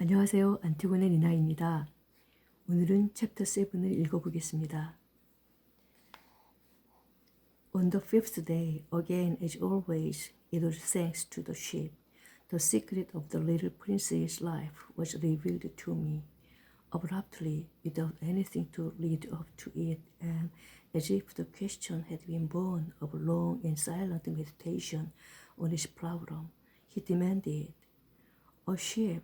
안녕하세요. 안티곤의 니나입니다. 오늘은 챕터 7을 읽어보겠습니다. On the fifth day, again as always, it was thanks to the ship. The secret of the little prince's life was revealed to me, abruptly, without anything to lead up to it, and as if the question had been born of long and silent meditation on his problem. He demanded, "A ship,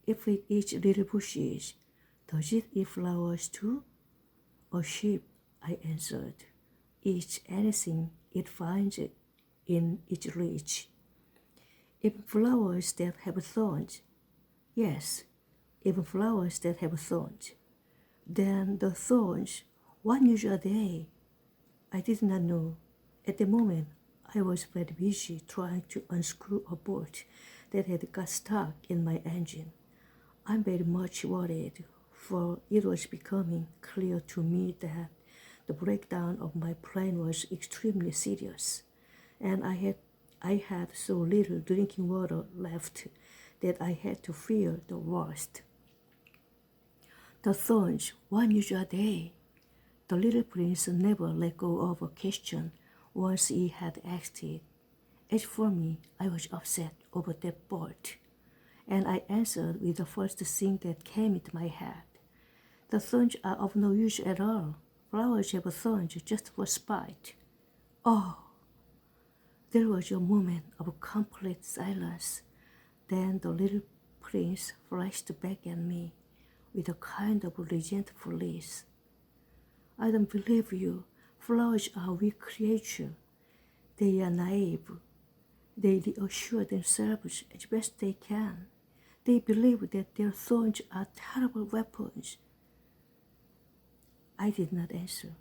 if it eats little bushes, does it eat flowers too?" "A ship," I answered, "eats anything it finds in its reach." "Even flowers that have thorns?" "Yes, even flowers that have thorns." "Then the thorns, one use a day?" I did not know. At the moment, I was very busy trying to unscrew a bolt that had got stuck in my engine. I'm very much worried, for it was becoming clear to me that the breakdown of my plane was extremely serious, and I had so little drinking water left that I had to fear the worst. "The thorns, one use a day?" The little prince never let go of a question once he had asked it. As for me, I was upset over that bolt, and I answered with the first thing that came into my head. "The thorns are of no use at all. Flowers have thorns just for spite." Oh! There was a moment of complete silence. Then the little prince flashed back at me with a kind of resentfulness. "I don't believe you. Flowers are weak creatures. They are naive. They reassure themselves as best they can. They believe that their thorns are terrible weapons." I did not answer.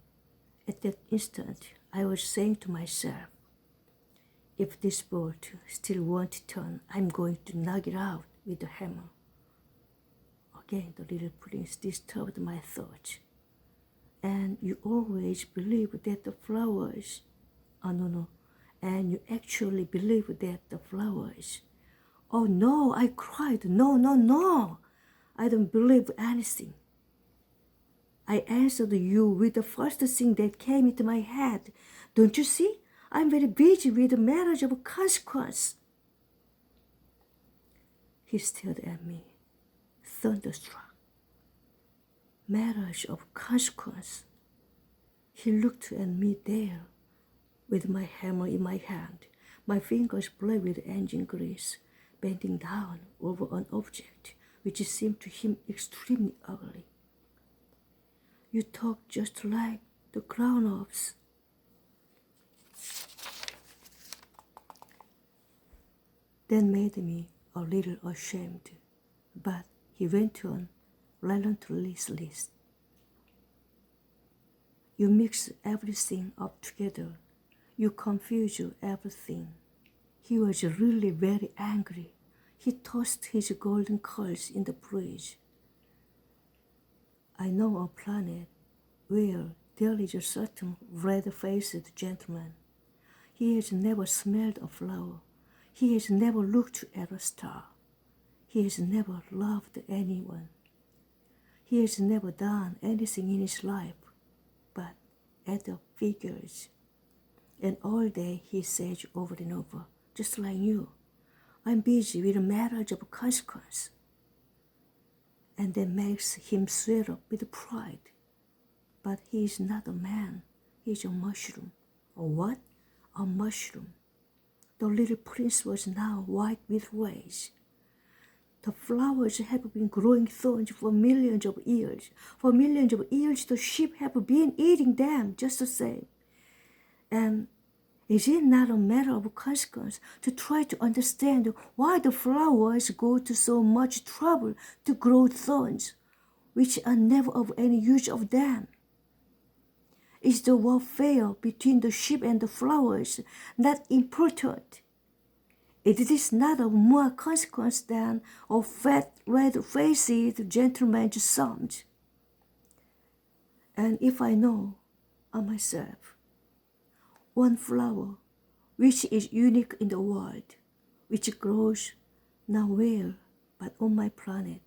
At that instant, I was saying to myself, if this bolt still won't turn, I'm going to knock it out with a hammer. Again, the little prince disturbed my thoughts. "And you always believe that the flowers..." No. "And you actually believe that the flowers..." "Oh no," I cried. No. I don't believe anything. I answered you with the first thing that came into my head. Don't you see? I'm very busy with matters of consequence. He stared at me, thunderstruck. Matters of consequence. He looked at me there, with my hammer in my hand, my fingers black with engine grease, bending down over an object which seemed to him extremely ugly. "You talk just like the grown-ups." That made me a little ashamed, but he went on relentlessly. "You mix everything up together. You confuse everything." He was really very angry. He tossed his golden curls in the breeze. "I know a planet where there is a certain red-faced gentleman. He has never smelled a flower. He has never looked at a star. He has never loved anyone. He has never done anything in his life but add up figures. And all day he says over and over, just like you, 'I'm busy with matters of consequence.' And that makes him swell up with pride. But he is not a man. He is a mushroom." "A what?" "A mushroom." The little prince was now white with rage. "The flowers have been growing thorns for millions of years. For millions of years the sheep have been eating them just the same. And is it not a matter of consequence to try to understand why the flowers go to so much trouble to grow thorns, which are never of any use of them? Is the warfare between the sheep and the flowers not important? It is not of more consequence than a fat, red-faced gentleman's son. And if I know of myself one flower which is unique in the world, which grows nowhere but on my planet,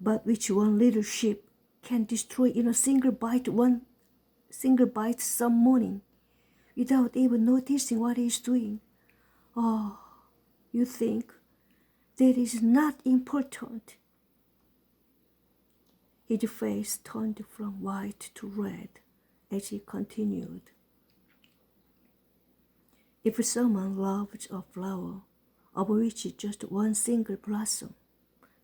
but which one little ship can destroy in a single bite some morning, without even noticing what he is doing. Oh, you think that is not important? His face turned from white to red as he continued. If someone loves a flower, of which just one single blossom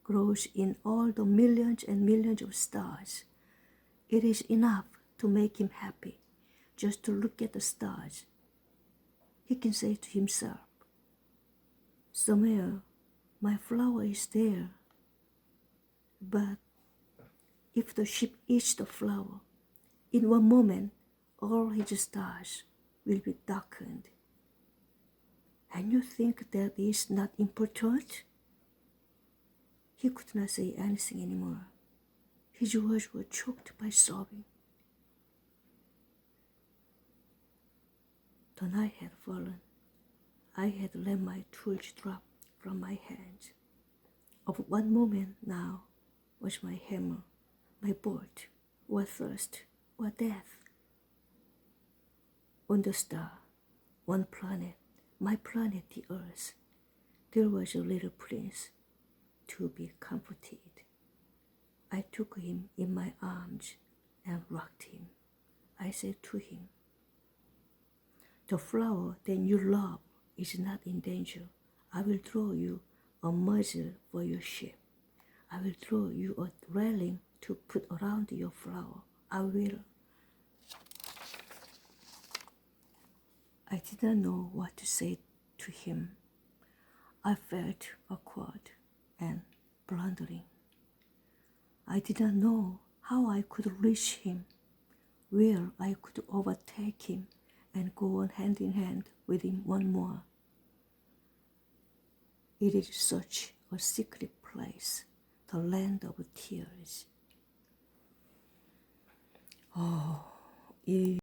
grows in all the millions and millions of stars, it is enough to make him happy just to look at the stars. He can say to himself, somewhere my flower is there. But if the ship eats the flower, in one moment all his stars will be darkened. And you think that is not important? He could not say anything anymore. His words were choked by sobbing. The night had fallen. I had let my tools drop from my hands. Of what moment now was my hammer, my bolt, or thirst, or death? On the star, one planet, my planet the Earth, there was a little prince to be comforted. I took him in my arms and rocked him. I said to him, the flower that you love is not in danger. I will draw you a muzzle for your ship. I will draw you a railing to put around your flower. I will. I did not know what to say to him. I felt awkward and blundering. I did not know how I could reach him, where I could overtake him and go on hand in hand with him one more. It is such a secret place, the land of tears. 이